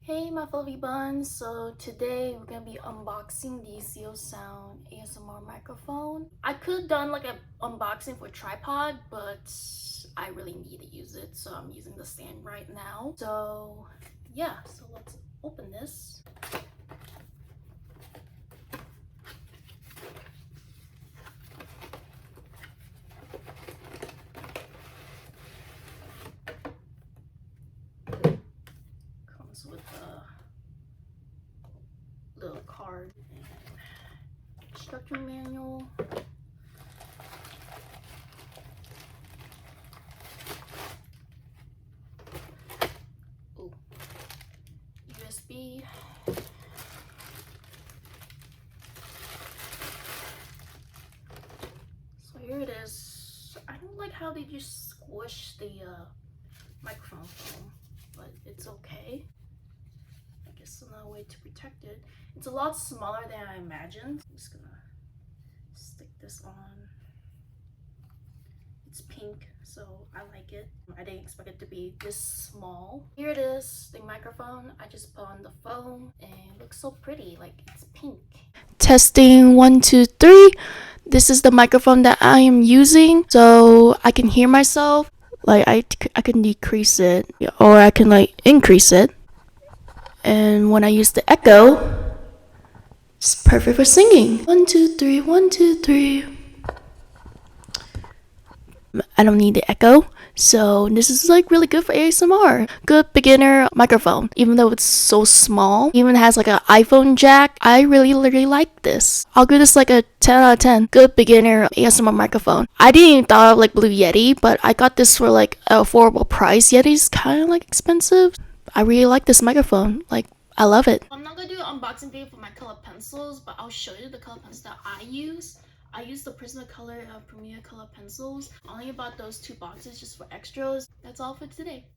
Hey my fluffy buns, so today we're gonna be unboxing the Zealsound ASMR microphone. I could have done like an unboxing for tripod, but I really need to use it, so I'm using the stand right now. So yeah, so let's open this. Comes with a little card and instruction manual. Ooh. USB. So here it is. I don't like how they just squish the microphone foam, but it's okay. I guess another way to protect it. It's a lot smaller than I imagined. I'm just gonna stick this on. It's pink, so I like it. I didn't expect it to be this small. Here it is, the microphone. I just put on the phone and it looks so pretty, like it's pink. Testing 1, 2, 3. This is the microphone that I am using, so I can hear myself. Like I can decrease it or I can like increase it. And when I use the echo, it's perfect for singing. 1, 2, 3, 1, 2, 3. I don't need the echo, so this is like really good for ASMR. Good beginner microphone, even though it's so small. Even has like an iPhone jack. I really like this. I'll give this like a 10 out of 10. Good beginner ASMR microphone. I didn't even thought of like Blue Yeti, but I got this for like an affordable price. Yeti's kind of like expensive. I really like this microphone. Like, I love it. I'm not gonna do an unboxing video for my color pencils, but I'll show you the color pencils that I use. I use the Prismacolor Premier color pencils. I only bought those 2 boxes just for extras. That's all for today.